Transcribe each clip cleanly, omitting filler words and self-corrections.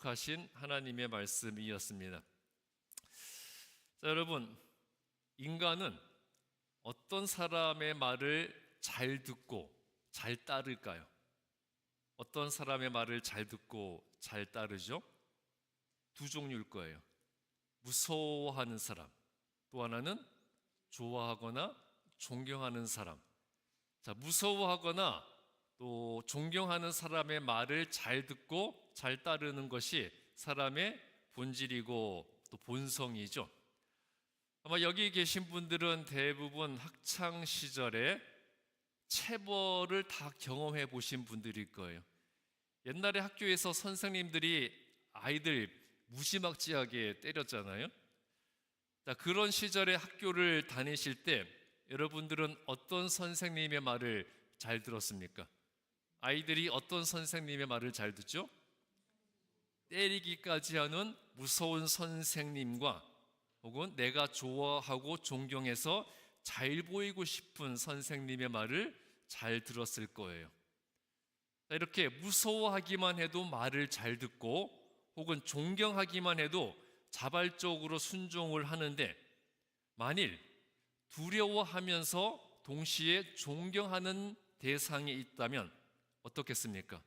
약속하신 하나님의 말씀이었습니다. 자, 여러분, 인간은 어떤 사람의 말을 잘 듣고 잘 따를까요? 어떤 사람의 말을 잘 듣고 잘 따르죠? 두 종류일 거예요. 무서워하는 사람, 또 하나는 좋아하거나 존경하는 사람. 자, 무서워하거나 또 존경하는 사람의 말을 잘 듣고 잘 따르는 것이 사람의 본질이고 또 본성이죠. 아마 여기 계신 분들은 대부분 학창 시절에 체벌을 다 경험해 보신 분들일 거예요. 옛날에 학교에서 선생님들이 아이들 무지막지하게 때렸잖아요. 자, 그런 시절에 학교를 다니실 때 여러분들은 어떤 선생님의 말을 잘 들었습니까? 아이들이 어떤 선생님의 말을 잘 듣죠? 때리기까지 하는 무서운 선생님과 혹은 내가 좋아하고 존경해서 잘 보이고 싶은 선생님의 말을 잘 들었을 거예요. 이렇게 무서워하기만 해도 말을 잘 듣고 혹은 존경하기만 해도 자발적으로 순종을 하는데, 만일 두려워하면서 동시에 존경하는 대상이 있다면 어떻겠습니까?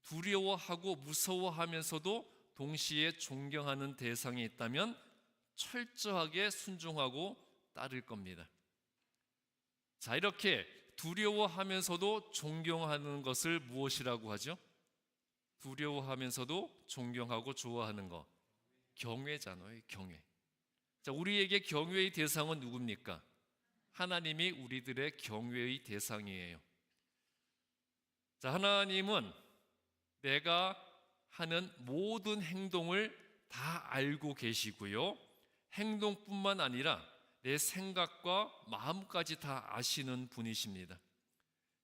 두려워하고 무서워하면서도 동시에 존경하는 대상이 있다면 철저하게 순종하고 따를 겁니다. 자, 이렇게 두려워하면서도 존경하는 것을 무엇이라고 하죠? 두려워하면서도 존경하고 좋아하는 것, 경외잖아요. 경외. 자, 우리에게 경외의 대상은 누굽니까? 하나님이 우리들의 경외의 대상이에요. 자, 하나님은 내가 하는 모든 행동을 다 알고 계시고요, 행동뿐만 아니라 내 생각과 마음까지 다 아시는 분이십니다.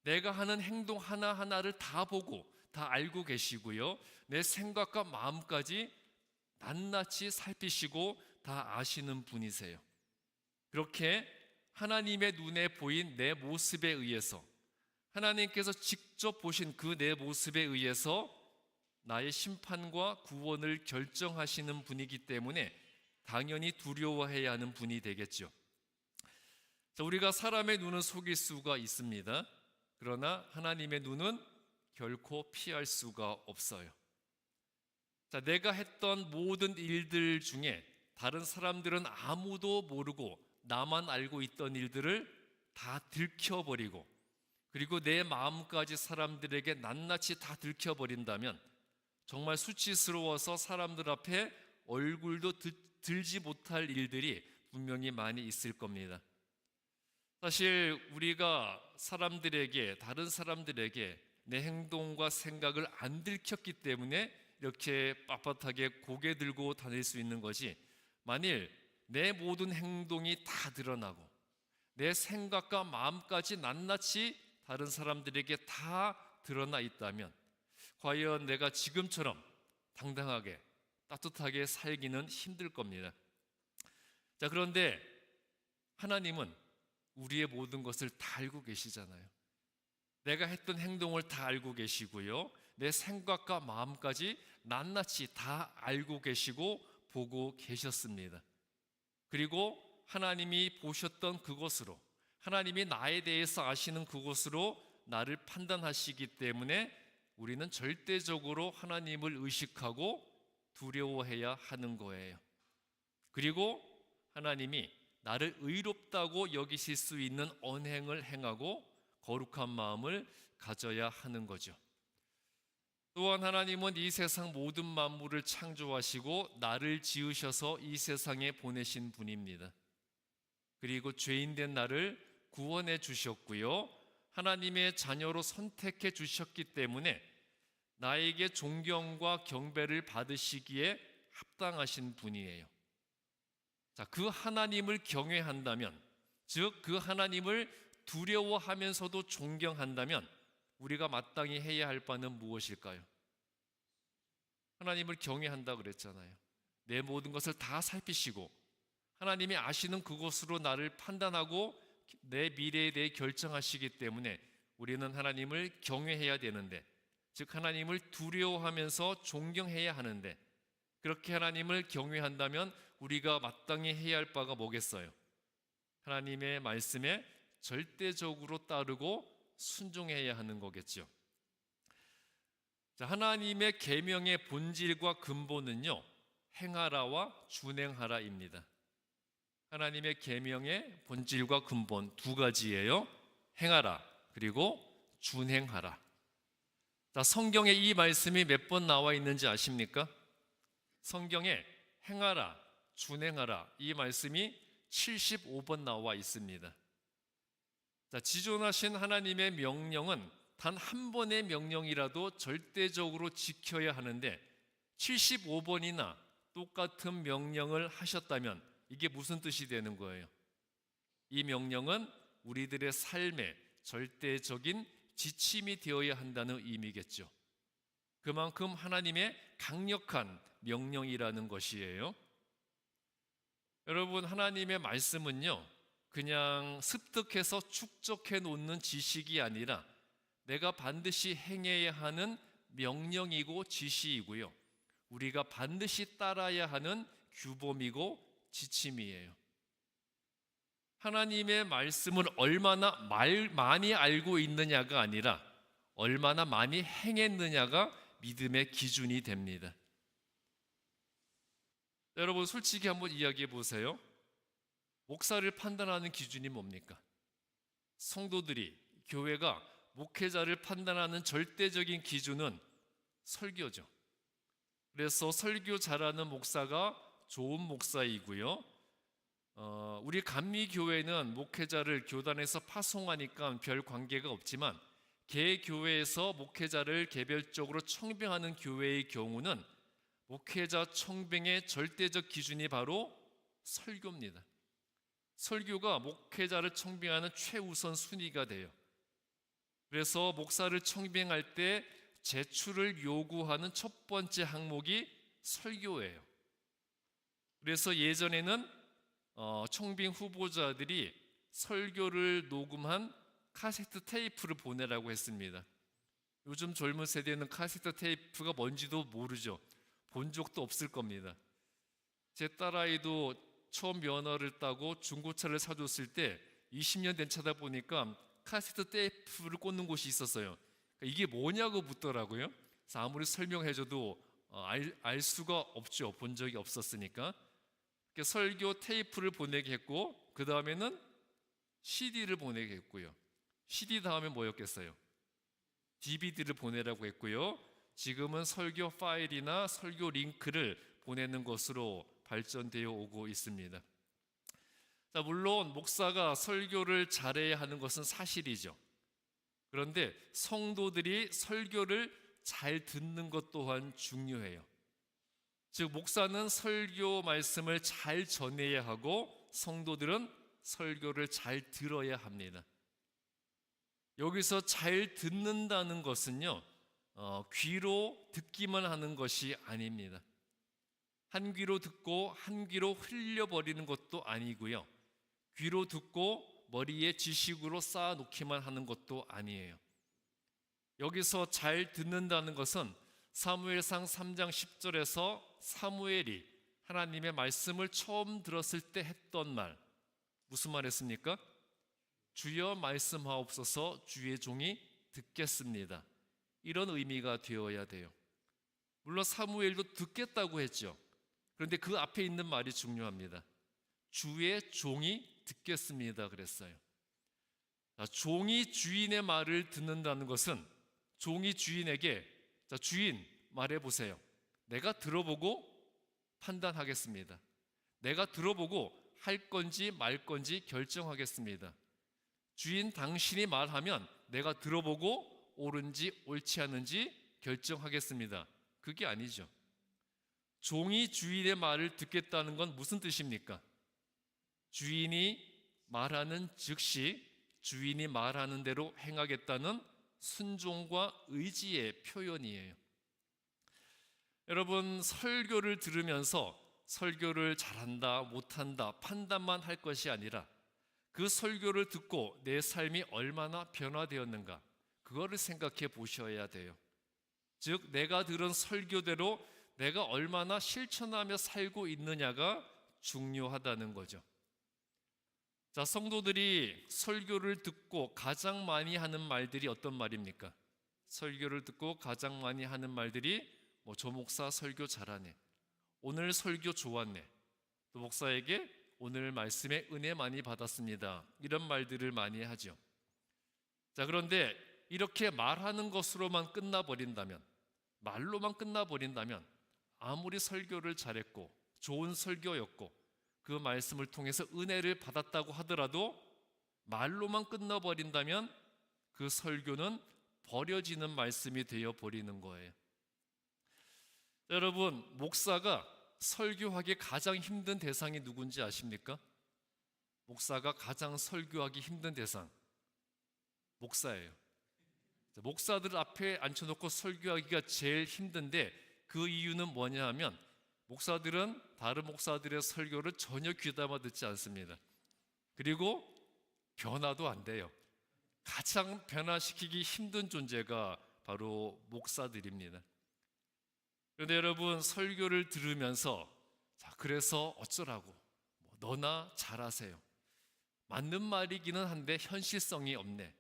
내가 하는 행동 하나하나를 다 보고 다 알고 계시고요, 내 생각과 마음까지 낱낱이 살피시고 다 아시는 분이세요. 그렇게 하나님의 눈에 보인 내 모습에 의해서, 하나님께서 직접 보신 그 내 모습에 의해서 나의 심판과 구원을 결정하시는 분이기 때문에 당연히 두려워해야 하는 분이 되겠죠. 자, 우리가 사람의 눈은 속일 수가 있습니다. 그러나 하나님의 눈은 결코 피할 수가 없어요. 자, 내가 했던 모든 일들 중에 다른 사람들은 아무도 모르고 나만 알고 있던 일들을 다 들켜버리고, 그리고 내 마음까지 사람들에게 낱낱이 다 들켜버린다면 정말 수치스러워서 사람들 앞에 얼굴도 들지 못할 일들이 분명히 많이 있을 겁니다. 사실 우리가 사람들에게, 다른 사람들에게 내 행동과 생각을 안 들켰기 때문에 이렇게 빳빳하게 고개 들고 다닐 수 있는 것이, 만일 내 모든 행동이 다 드러나고 내 생각과 마음까지 낱낱이 다른 사람들에게 다 드러나 있다면 과연 내가 지금처럼 당당하게 따뜻하게 살기는 힘들 겁니다. 자, 그런데 하나님은 우리의 모든 것을 다 알고 계시잖아요. 내가 했던 행동을 다 알고 계시고요, 내 생각과 마음까지 낱낱이 다 알고 계시고 보고 계셨습니다. 그리고 하나님이 보셨던 그것으로, 하나님이 나에 대해서 아시는 그것으로 나를 판단하시기 때문에 우리는 절대적으로 하나님을 의식하고 두려워해야 하는 거예요. 그리고 하나님이 나를 의롭다고 여기실 수 있는 언행을 행하고 거룩한 마음을 가져야 하는 거죠. 또한 하나님은 이 세상 모든 만물을 창조하시고 나를 지으셔서 이 세상에 보내신 분입니다. 그리고 죄인된 나를 구원해 주셨고요, 하나님의 자녀로 선택해 주셨기 때문에 나에게 존경과 경배를 받으시기에 합당하신 분이에요. 자, 그 하나님을 경외한다면, 즉 그 하나님을 두려워하면서도 존경한다면 우리가 마땅히 해야 할 바는 무엇일까요? 하나님을 경외한다 그랬잖아요. 내 모든 것을 다 살피시고 하나님이 아시는 그것으로 나를 판단하고 내 미래에 대해 결정하시기 때문에 우리는 하나님을 경외해야 되는데, 즉 하나님을 두려워하면서 존경해야 하는데, 그렇게 하나님을 경외한다면 우리가 마땅히 해야 할 바가 뭐겠어요? 하나님의 말씀에 절대적으로 따르고 순종해야 하는 거겠죠. 자, 하나님의 계명의 본질과 근본은요, 행하라와 준행하라입니다. 하나님의 계명의 본질과 근본 두 가지예요. 행하라, 그리고 준행하라. 자, 성경에 이 말씀이 몇 번 나와 있는지 아십니까? 성경에 행하라, 준행하라 이 말씀이 75번 나와 있습니다. 자, 지존하신 하나님의 명령은 단 한 번의 명령이라도 절대적으로 지켜야 하는데 75번이나 똑같은 명령을 하셨다면 이게 무슨 뜻이 되는 거예요? 이 명령은 우리들의 삶의 절대적인 지침이 되어야 한다는 의미겠죠. 그만큼 하나님의 강력한 명령이라는 것이에요. 여러분, 하나님의 말씀은요, 그냥 습득해서 축적해 놓는 지식이 아니라 내가 반드시 행해야 하는 명령이고 지시이고요, 우리가 반드시 따라야 하는 규범이고 지침이에요. 하나님의 말씀을 얼마나 많이 알고 있느냐가 아니라 얼마나 많이 행했느냐가 믿음의 기준이 됩니다. 여러분, 솔직히 한번 이야기해 보세요. 목사를 판단하는 기준이 뭡니까? 성도들이, 교회가 목회자를 판단하는 절대적인 기준은 설교죠. 그래서 설교 잘하는 목사가 좋은 목사이고요, 우리 감리교회는 목회자를 교단에서 파송하니까 별 관계가 없지만 개교회에서 목회자를 개별적으로 청빙하는 교회의 경우는 목회자 청빙의 절대적 기준이 바로 설교입니다. 설교가 목회자를 청빙하는 최우선 순위가 돼요. 그래서 목사를 청빙할 때 제출을 요구하는 첫 번째 항목이 설교예요. 그래서 예전에는 청빙 후보자들이 설교를 녹음한 카세트 테이프를 보내라고 했습니다. 요즘 젊은 세대는 카세트 테이프가 뭔지도 모르죠. 본 적도 없을 겁니다. 제 딸아이도 처음 면허를 따고 중고차를 사줬을 때 20년 된 차다 보니까 카세트 테이프를 꽂는 곳이 있었어요. 이게 뭐냐고 묻더라고요. 그래서 아무리 설명해줘도 알 수가 없죠. 본 적이 없었으니까. 설교 테이프를 보내게 했고, 그 다음에는 CD를 보내게 했고요. CD 다음에 뭐였겠어요? DVD를 보내라고 했고요. 지금은 설교 파일이나 설교 링크를 보내는 것으로 발전되어 오고 있습니다. 자, 물론 목사가 설교를 잘해야 하는 것은 사실이죠. 그런데 성도들이 설교를 잘 듣는 것 또한 중요해요. 즉, 목사는 설교 말씀을 잘 전해야 하고 성도들은 설교를 잘 들어야 합니다. 여기서 잘 듣는다는 것은요, 귀로 듣기만 하는 것이 아닙니다. 한 귀로 듣고 한 귀로 흘려버리는 것도 아니고요, 귀로 듣고 머리에 지식으로 쌓아놓기만 하는 것도 아니에요. 여기서 잘 듣는다는 것은 사무엘상 3장 10절에서 사무엘이 하나님의 말씀을 처음 들었을 때 했던 말, 무슨 말 했습니까? 주여 말씀하옵소서, 주의 종이 듣겠습니다. 이런 의미가 되어야 돼요. 물론 사무엘도 듣겠다고 했죠. 그런데 그 앞에 있는 말이 중요합니다. 주의 종이 듣겠습니다 그랬어요. 종이 주인의 말을 듣는다는 것은 종이 주인에게, 주인 말해보세요, 내가 들어보고 판단하겠습니다. 내가 들어보고 할 건지 말 건지 결정하겠습니다. 주인 당신이 말하면 내가 들어보고 옳은지 옳지 않은지 결정하겠습니다. 그게 아니죠. 종이 주인의 말을 듣겠다는 건 무슨 뜻입니까? 주인이 말하는 즉시 주인이 말하는 대로 행하겠다는 순종과 의지의 표현이에요. 여러분, 설교를 들으면서 설교를 잘한다 못한다 판단만 할 것이 아니라 그 설교를 듣고 내 삶이 얼마나 변화되었는가, 그거를 생각해 보셔야 돼요. 즉 내가 들은 설교대로 내가 얼마나 실천하며 살고 있느냐가 중요하다는 거죠. 자, 성도들이 설교를 듣고 가장 많이 하는 말들이 어떤 말입니까? 설교를 듣고 가장 많이 하는 말들이 조 목사 설교 잘하네, 오늘 설교 좋았네, 또 목사에게 오늘 말씀에 은혜 많이 받았습니다, 이런 말들을 많이 하죠. 자, 그런데 이렇게 말하는 것으로만 끝나버린다면, 말로만 끝나버린다면 아무리 설교를 잘했고 좋은 설교였고 그 말씀을 통해서 은혜를 받았다고 하더라도 말로만 끝나버린다면 그 설교는 버려지는 말씀이 되어 버리는 거예요. 여러분, 목사가 설교하기 가장 힘든 대상이 누군지 아십니까? 목사가 가장 설교하기 힘든 대상, 목사예요. 목사들 앞에 앉혀놓고 설교하기가 제일 힘든데 그 이유는 뭐냐 하면 목사들은 다른 목사들의 설교를 전혀 귀담아 듣지 않습니다. 그리고 변화도 안 돼요. 가장 변화시키기 힘든 존재가 바로 목사들입니다. 그런데 여러분, 설교를 들으면서 자, 그래서 어쩌라고, 너나 잘하세요, 맞는 말이기는 한데 현실성이 없네,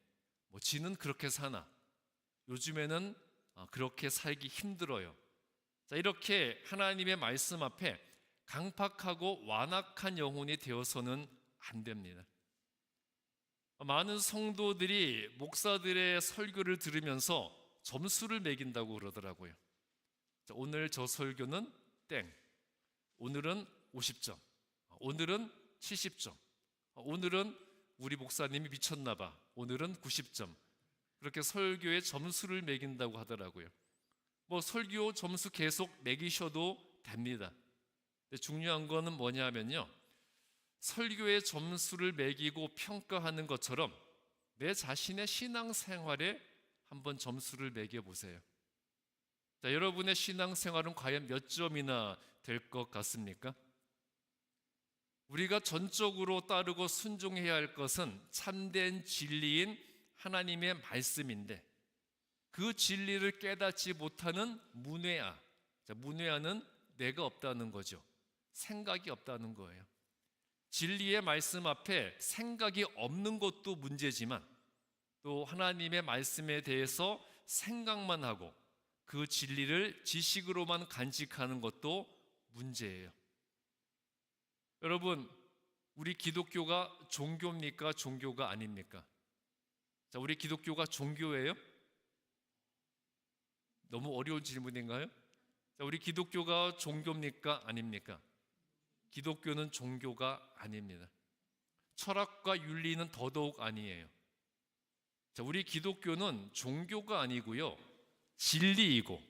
지는 그렇게 사나, 요즘에는 그렇게 살기 힘들어요. 자, 이렇게 하나님의 말씀 앞에 강팍하고 완악한 영혼이 되어서는 안 됩니다. 많은 성도들이 목사들의 설교를 들으면서 점수를 매긴다고 그러더라고요. 자, 오늘 저 설교는 땡, 오늘은 50점, 오늘은 70점, 오늘은 우리 목사님이 미쳤나 봐, 오늘은 90점. 그렇게 설교에 점수를 매긴다고 하더라고요. 설교 점수 계속 매기셔도 됩니다. 근데 중요한 거는 뭐냐면요, 설교의 점수를 매기고 평가하는 것처럼 내 자신의 신앙생활에 한번 점수를 매겨보세요. 자, 여러분의 신앙생활은 과연 몇 점이나 될 것 같습니까? 우리가 전적으로 따르고 순종해야 할 것은 참된 진리인 하나님의 말씀인데 그 진리를 깨닫지 못하는 문외아, 문외아는 내가 없다는 거죠. 생각이 없다는 거예요. 진리의 말씀 앞에 생각이 없는 것도 문제지만 또 하나님의 말씀에 대해서 생각만 하고 그 진리를 지식으로만 간직하는 것도 문제예요. 여러분, 우리 기독교가 종교입니까? 종교가 아닙니까? 자, 우리 기독교가 종교예요? 너무 어려운 질문인가요? 자, 우리 기독교가 종교입니까? 아닙니까? 기독교는 종교가 아닙니다. 철학과 윤리는 더더욱 아니에요. 자, 우리 기독교는 종교가 아니고요, 진리이고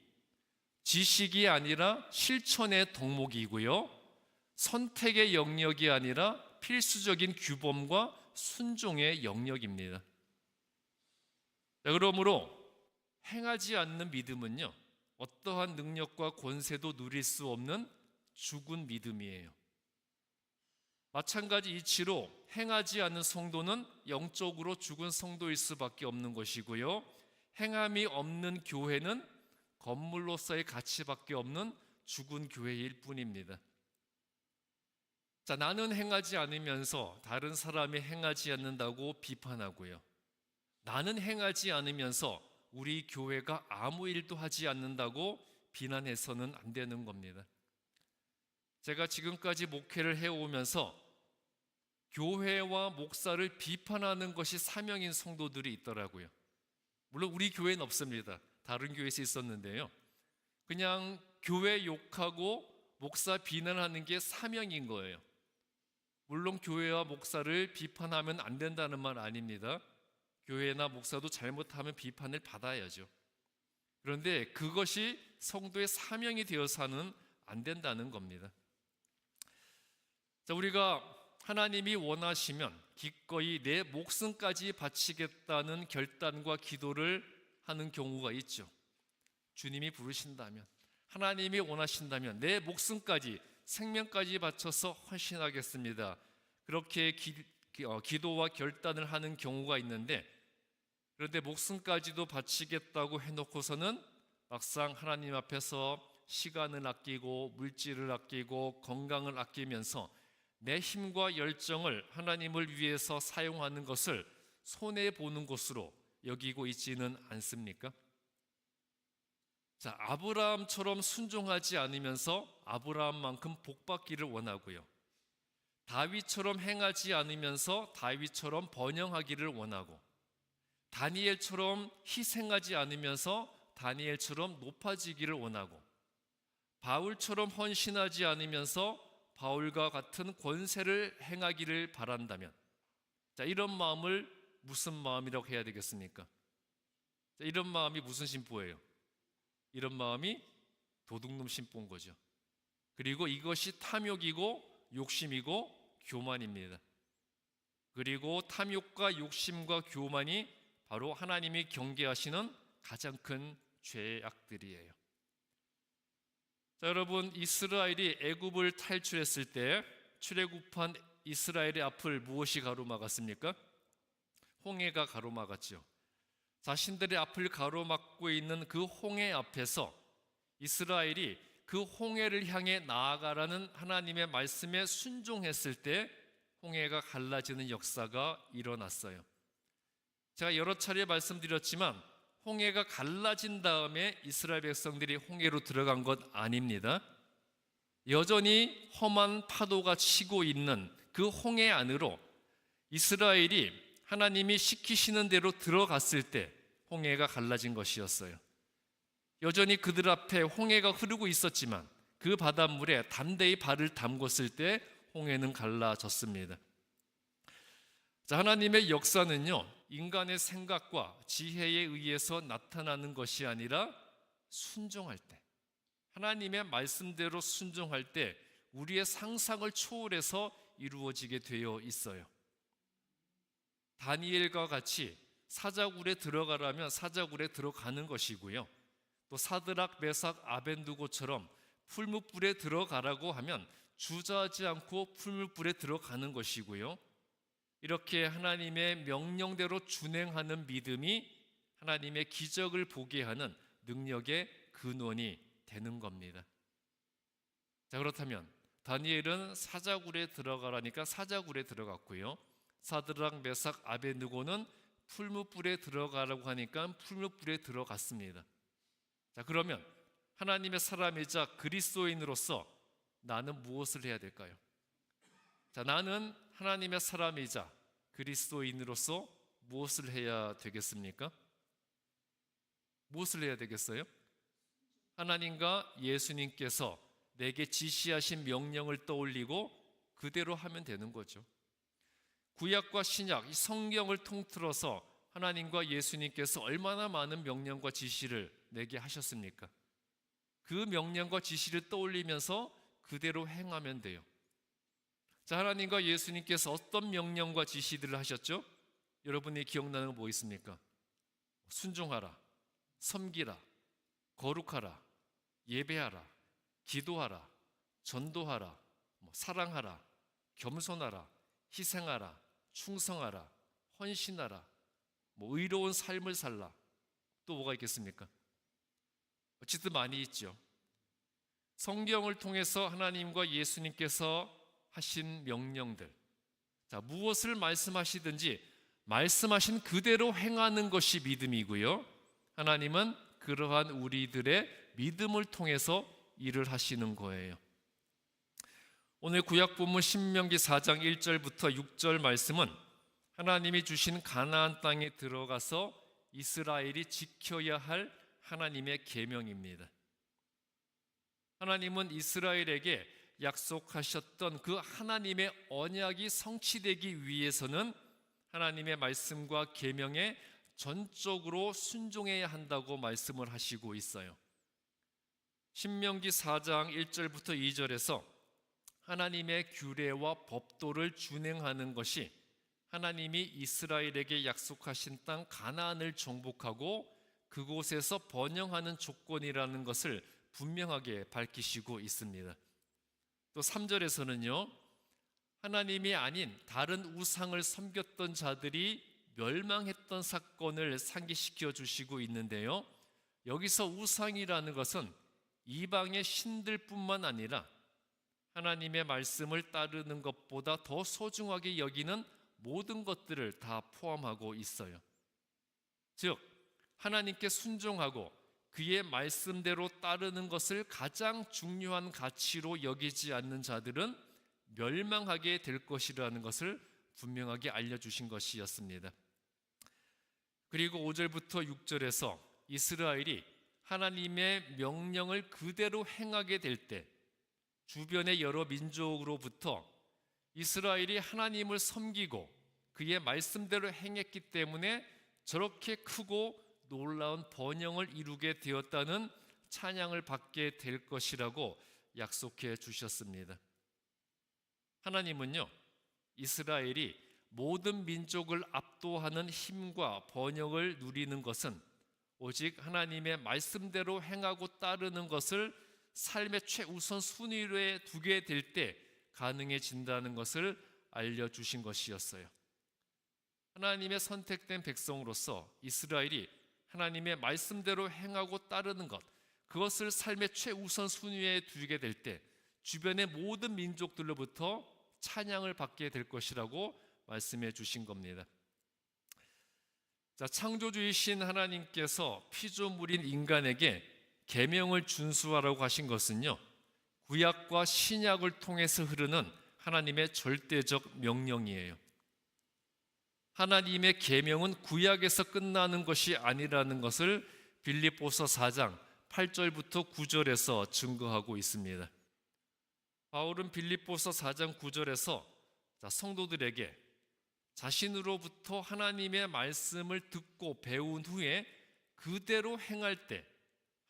지식이 아니라 실천의 덕목이고요, 선택의 영역이 아니라 필수적인 규범과 순종의 영역입니다. 자, 그러므로 행하지 않는 믿음은요, 어떠한 능력과 권세도 누릴 수 없는 죽은 믿음이에요. 마찬가지 이치로 행하지 않는 성도는 영적으로 죽은 성도일 수밖에 없는 것이고요, 행함이 없는 교회는 건물로서의 가치밖에 없는 죽은 교회일 뿐입니다. 자, 나는 행하지 않으면서 다른 사람이 행하지 않는다고 비판하고요, 나는 행하지 않으면서 우리 교회가 아무 일도 하지 않는다고 비난해서는 안 되는 겁니다. 제가 지금까지 목회를 해오면서 교회와 목사를 비판하는 것이 사명인 성도들이 있더라고요. 물론 우리 교회는 없습니다. 다른 교회에서 있었는데요, 그냥 교회 욕하고 목사 비난하는 게 사명인 거예요. 물론 교회와 목사를 비판하면 안 된다는 말 아닙니다. 교회나 목사도 잘못하면 비판을 받아야죠. 그런데 그것이 성도의 사명이 되어서는 안 된다는 겁니다. 자, 우리가 하나님이 원하시면 기꺼이 내 목숨까지 바치겠다는 결단과 기도를 하는 경우가 있죠. 주님이 부르신다면, 하나님이 원하신다면 내 목숨까지, 생명까지 바쳐서 헌신하겠습니다, 그렇게 기도와 결단을 하는 경우가 있는데, 그런데 목숨까지도 바치겠다고 해놓고서는 막상 하나님 앞에서 시간을 아끼고 물질을 아끼고 건강을 아끼면서 내 힘과 열정을 하나님을 위해서 사용하는 것을 손해보는 것으로 여기고 있지는 않습니까? 자, 아브라함처럼 순종하지 않으면서 아브라함만큼 복받기를 원하고요. 다윗처럼 행하지 않으면서 다윗처럼 번영하기를 원하고, 다니엘처럼 희생하지 않으면서 다니엘처럼 높아지기를 원하고, 바울처럼 헌신하지 않으면서 바울과 같은 권세를 행하기를 바란다면, 자, 이런 마음을 무슨 마음이라고 해야 되겠습니까? 자, 이런 마음이 무슨 심보예요? 이런 마음이 도둑놈 심보인 거죠. 그리고 이것이 탐욕이고 욕심이고 교만입니다. 그리고 탐욕과 욕심과 교만이 바로 하나님이 경계하시는 가장 큰 죄악들이에요. 자, 여러분, 이스라엘이 애굽을 탈출했을 때 출애굽한 이스라엘의 앞을 무엇이 가로막았습니까? 홍해가 가로막았죠. 자신들의 앞을 가로막고 있는 그 홍해 앞에서 이스라엘이 그 홍해를 향해 나아가라는 하나님의 말씀에 순종했을 때 홍해가 갈라지는 역사가 일어났어요. 제가 여러 차례 말씀드렸지만 홍해가 갈라진 다음에 이스라엘 백성들이 홍해로 들어간 것 아닙니다. 여전히 험한 파도가 치고 있는 그 홍해 안으로 이스라엘이 하나님이 시키시는 대로 들어갔을 때 홍해가 갈라진 것이었어요. 여전히 그들 앞에 홍해가 흐르고 있었지만 그 바닷물에 담대히 발을 담궜을 때 홍해는 갈라졌습니다. 자, 하나님의 역사는요, 인간의 생각과 지혜에 의해서 나타나는 것이 아니라 순종할 때, 하나님의 말씀대로 순종할 때 우리의 상상을 초월해서 이루어지게 되어 있어요. 다니엘과 같이 사자굴에 들어가라면 사자굴에 들어가는 것이고요. 또 사드락, 메삭, 아벤두고처럼 풀무불에 들어가라고 하면 주저하지 않고 풀무불에 들어가는 것이고요. 이렇게 하나님의 명령대로 준행하는 믿음이 하나님의 기적을 보게 하는 능력의 근원이 되는 겁니다. 자, 그렇다면 다니엘은 사자굴에 들어가라니까 사자굴에 들어갔고요. 사드락, 메삭, 아벤누고는 풀무불에 들어가라고 하니까 풀무불에 들어갔습니다. 자, 그러면 하나님의 사람이자 그리스도인으로서 나는 무엇을 해야 될까요? 자, 나는 하나님의 사람이자 그리스도인으로서 무엇을 해야 되겠습니까? 무엇을 해야 되겠어요? 하나님과 예수님께서 내게 지시하신 명령을 떠올리고 그대로 하면 되는 거죠. 구약과 신약, 이 성경을 통틀어서 하나님과 예수님께서 얼마나 많은 명령과 지시를 내게 하셨습니까? 그 명령과 지시를 떠올리면서 그대로 행하면 돼요. 자, 하나님과 예수님께서 어떤 명령과 지시들을 하셨죠? 여러분이 기억나는 거 뭐 있습니까? 순종하라, 섬기라, 거룩하라, 예배하라, 기도하라, 전도하라, 사랑하라, 겸손하라, 희생하라, 충성하라, 헌신하라, 의로운 삶을 살라. 또 뭐가 있겠습니까? 어쨌든 많이 있죠. 성경을 통해서 하나님과 예수님께서 하신 명령들, 자, 무엇을 말씀하시든지 말씀하신 그대로 행하는 것이 믿음이고요. 하나님은 그러한 우리들의 믿음을 통해서 일을 하시는 거예요. 오늘 구약 본문 신명기 4장 1절부터 6절 말씀은 하나님이 주신 가나안 땅에 들어가서 이스라엘이 지켜야 할 하나님의 계명입니다. 하나님은 이스라엘에게 약속하셨던 그 하나님의 언약이 성취되기 위해서는 하나님의 말씀과 계명에 전적으로 순종해야 한다고 말씀을 하시고 있어요. 신명기 4장 1절부터 2절에서 하나님의 규례와 법도를 준행하는 것이 하나님이 이스라엘에게 약속하신 땅 가나안을 정복하고 그곳에서 번영하는 조건이라는 것을 분명하게 밝히시고 있습니다. 또 3절에서는요, 하나님이 아닌 다른 우상을 섬겼던 자들이 멸망했던 사건을 상기시켜 주시고 있는데요, 여기서 우상이라는 것은 이방의 신들뿐만 아니라 하나님의 말씀을 따르는 것보다 더 소중하게 여기는 모든 것들을 다 포함하고 있어요. 즉, 하나님께 순종하고 그의 말씀대로 따르는 것을 가장 중요한 가치로 여기지 않는 자들은 멸망하게 될 것이라는 것을 분명하게 알려주신 것이었습니다. 그리고 5절부터 6절에서 이스라엘이 하나님의 명령을 그대로 행하게 될 때 주변의 여러 민족으로부터 이스라엘이 하나님을 섬기고 그의 말씀대로 행했기 때문에 저렇게 크고 놀라운 번영을 이루게 되었다는 찬양을 받게 될 것이라고 약속해 주셨습니다. 하나님은요, 이스라엘이 모든 민족을 압도하는 힘과 번영을 누리는 것은 오직 하나님의 말씀대로 행하고 따르는 것을 삶의 최우선 순위에 두게 될 때 가능해진다는 것을 알려주신 것이었어요. 하나님의 선택된 백성으로서 이스라엘이 하나님의 말씀대로 행하고 따르는 것, 그것을 삶의 최우선 순위에 두게 될 때 주변의 모든 민족들로부터 찬양을 받게 될 것이라고 말씀해 주신 겁니다. 자, 창조주이신 하나님께서 피조물인 인간에게 계명을 준수하라고 하신 것은요, 구약과 신약을 통해서 흐르는 하나님의 절대적 명령이에요. 하나님의 계명은 구약에서 끝나는 것이 아니라는 것을 빌립보서 4장 8절부터 9절에서 증거하고 있습니다. 바울은 빌립보서 4장 9절에서 성도들에게 자신으로부터 하나님의 말씀을 듣고 배운 후에 그대로 행할 때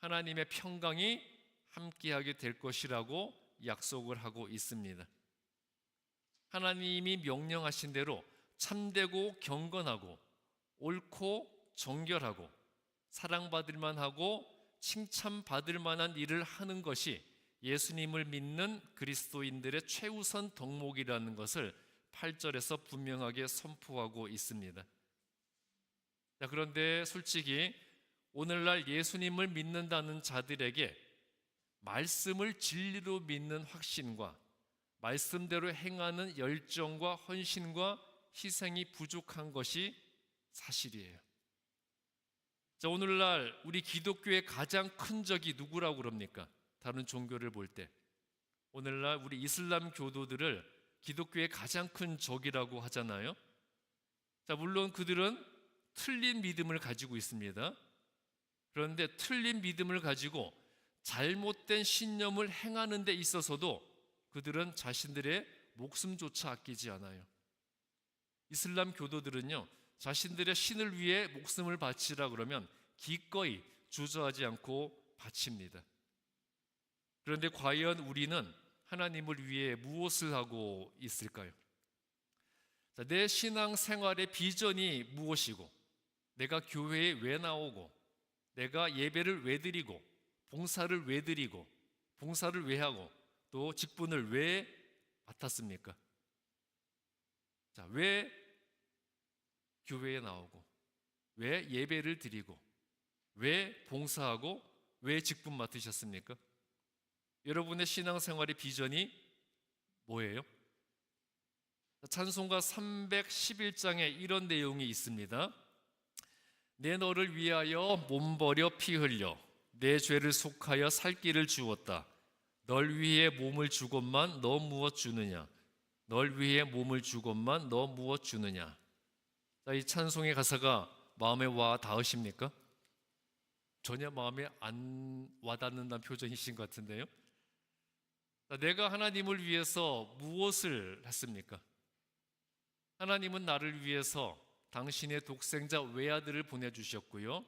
하나님의 평강이 함께하게 될 것이라고 약속을 하고 있습니다. 하나님이 명령하신 대로 참되고 경건하고 옳고 정결하고 사랑받을 만하고 칭찬받을 만한 일을 하는 것이 예수님을 믿는 그리스도인들의 최우선 덕목이라는 것을 8절에서 분명하게 선포하고 있습니다. 자, 그런데 솔직히 오늘날 예수님을 믿는다는 자들에게 말씀을 진리로 믿는 확신과 말씀대로 행하는 열정과 헌신과 희생이 부족한 것이 사실이에요. 자, 오늘날 우리 기독교의 가장 큰 적이 누구라고 그럽니까? 다른 종교를 볼 때 오늘날 우리 이슬람 교도들을 기독교의 가장 큰 적이라고 하잖아요. 자, 물론 그들은 틀린 믿음을 가지고 있습니다. 그런데 틀린 믿음을 가지고 잘못된 신념을 행하는 데 있어서도 그들은 자신들의 목숨조차 아끼지 않아요. 이슬람 교도들은요, 자신들의 신을 위해 목숨을 바치라 그러면 기꺼이 주저하지 않고 바칩니다. 그런데 과연 우리는 하나님을 위해 무엇을 하고 있을까요? 자, 내 신앙 생활의 비전이 무엇이고, 내가 교회에 왜 나오고, 내가 예배를 왜 드리고, 봉사를 왜 드리고, 봉사를 왜 하고, 또 직분을 왜 맡았습니까? 자, 왜 교회에 나오고, 왜 예배를 드리고, 왜 봉사하고, 왜 직분 맡으셨습니까? 여러분의 신앙생활의 비전이 뭐예요? 찬송가 311장에 이런 내용이 있습니다. 내 너를 위하여 몸 버려 피 흘려 내 죄를 속하여 살 길을 주었다. 널 위해 몸을 주건만 너 무엇 주느냐? 널 위해 몸을 주건만 너 무엇 주느냐? 자, 이 찬송의 가사가 마음에 와 닿으십니까? 전혀 마음에 안 와닿는다는 표정이신 것 같은데요. 내가 하나님을 위해서 무엇을 했습니까? 하나님은 나를 위해서 당신의 독생자 외아들을 보내주셨고요,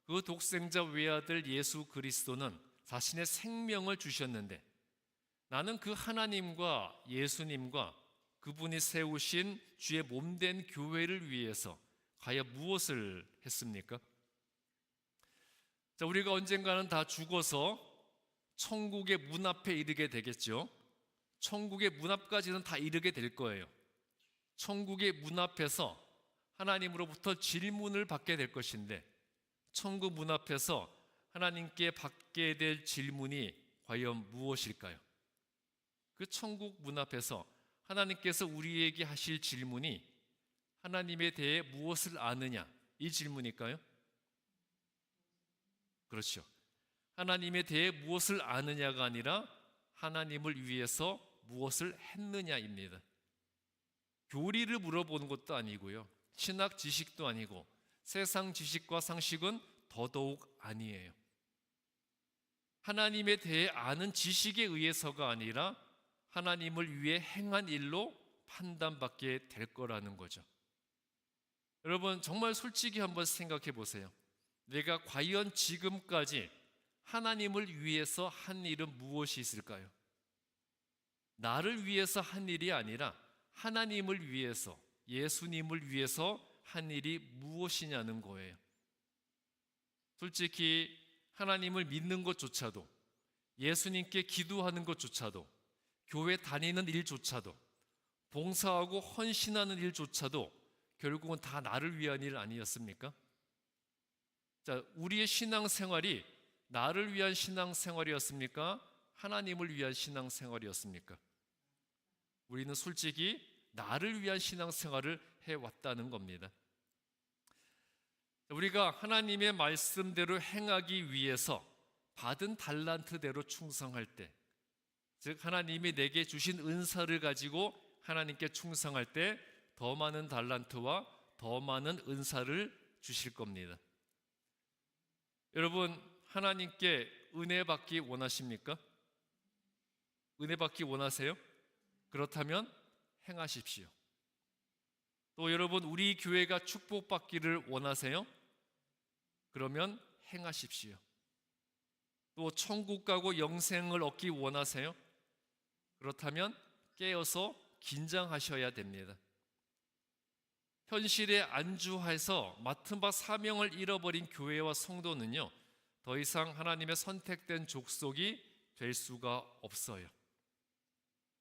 그 독생자 외아들 예수 그리스도는 자신의 생명을 주셨는데 나는 그 하나님과 예수님과 그분이 세우신 주의 몸된 교회를 위해서 과연 무엇을 했습니까? 자, 우리가 언젠가는 다 죽어서 천국의 문 앞에 이르게 되겠죠. 천국의 문 앞까지는 다 이르게 될 거예요. 천국의 문 앞에서 하나님으로부터 질문을 받게 될 것인데, 천국 문 앞에서 하나님께 받게 될 질문이 과연 무엇일까요? 그 천국 문 앞에서 하나님께서 우리에게 하실 질문이 하나님에 대해 무엇을 아느냐, 이 질문일까요? 그렇죠. 하나님에 대해 무엇을 아느냐가 아니라 하나님을 위해서 무엇을 했느냐입니다. 교리를 물어보는 것도 아니고요, 신학 지식도 아니고 세상 지식과 상식은 더더욱 아니에요. 하나님에 대해 아는 지식에 의해서가 아니라 하나님을 위해 행한 일로 판단받게 될 거라는 거죠. 여러분, 정말 솔직히 한번 생각해 보세요. 내가 과연 지금까지 하나님을 위해서 한 일은 무엇이 있을까요? 나를 위해서 한 일이 아니라 하나님을 위해서, 예수님을 위해서 한 일이 무엇이냐는 거예요. 솔직히 하나님을 믿는 것조차도, 예수님께 기도하는 것조차도, 교회 다니는 일조차도, 봉사하고 헌신하는 일조차도 결국은 다 나를 위한 일 아니었습니까? 자, 우리의 신앙생활이 나를 위한 신앙생활이었습니까? 하나님을 위한 신앙생활이었습니까? 우리는 솔직히 나를 위한 신앙생활을 해왔다는 겁니다. 우리가 하나님의 말씀대로 행하기 위해서 받은 달란트대로 충성할 때, 즉 하나님이 내게 주신 은사를 가지고 하나님께 충성할 때 더 많은 달란트와 더 많은 은사를 주실 겁니다. 여러분, 하나님께 은혜 받기 원하십니까? 은혜 받기 원하세요? 그렇다면 행하십시오. 또 여러분, 우리 교회가 축복받기를 원하세요? 그러면 행하십시오. 또 천국 가고 영생을 얻기 원하세요? 그렇다면 깨어서 긴장하셔야 됩니다. 현실에 안주해서 맡은 바 사명을 잃어버린 교회와 성도는요, 더 이상 하나님의 선택된 족속이 될 수가 없어요.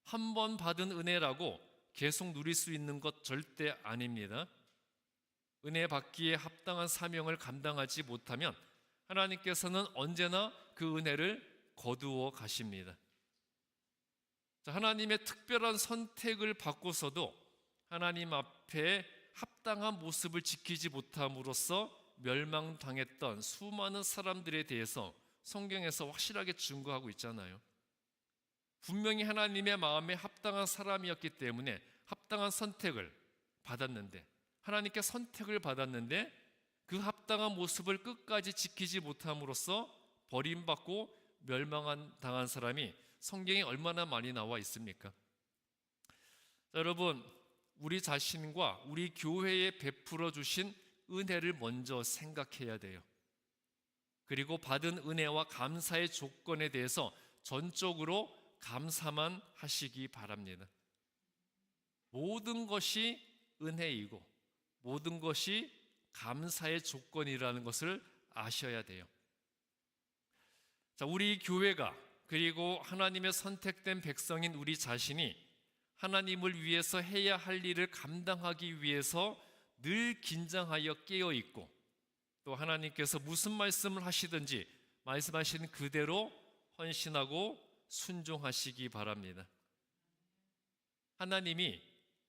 한 번 받은 은혜라고 계속 누릴 수 있는 것 절대 아닙니다. 은혜 받기에 합당한 사명을 감당하지 못하면 하나님께서는 언제나 그 은혜를 거두어 가십니다. 하나님의 특별한 선택을 받고서도 하나님 앞에 합당한 모습을 지키지 못함으로써 멸망당했던 수많은 사람들에 대해서 성경에서 확실하게 증거하고 있잖아요. 분명히 하나님의 마음에 합당한 사람이었기 때문에 합당한 선택을 받았는데, 하나님께 선택을 받았는데 그 합당한 모습을 끝까지 지키지 못함으로써 버림받고 멸망당한 사람이 성경에 얼마나 많이 나와 있습니까? 여러분, 우리 자신과 우리 교회에 베풀어 주신 은혜를 먼저 생각해야 돼요. 그리고 받은 은혜와 감사의 조건에 대해서 전적으로 감사만 하시기 바랍니다. 모든 것이 은혜이고 모든 것이 감사의 조건이라는 것을 아셔야 돼요. 자, 우리 교회가, 그리고 하나님의 선택된 백성인 우리 자신이 하나님을 위해서 해야 할 일을 감당하기 위해서 늘 긴장하여 깨어 있고, 또 하나님께서 무슨 말씀을 하시든지 말씀하신 그대로 헌신하고 순종하시기 바랍니다. 하나님이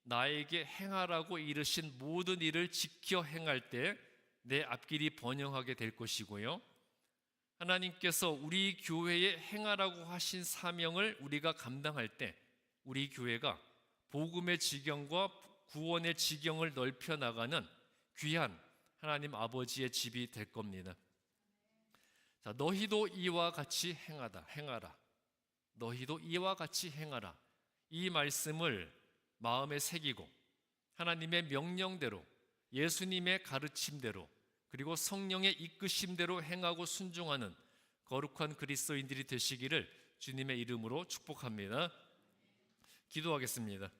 나에게 행하라고 이르신 모든 일을 지켜 행할 때 내 앞길이 번영하게 될 것이고요, 하나님께서 우리 교회에 행하라고 하신 사명을 우리가 감당할 때 우리 교회가 복음의 지경과 구원의 지경을 넓혀 나가는 귀한 하나님 아버지의 집이 될 겁니다. 자, 너희도 이와 같이 행하라. 너희도 이와 같이 행하라. 이 말씀을 마음에 새기고 하나님의 명령대로, 예수님의 가르침대로, 그리고 성령의 이끄심대로 행하고 순종하는 거룩한 그리스도인들이 되시기를 주님의 이름으로 축복합니다. 기도하겠습니다.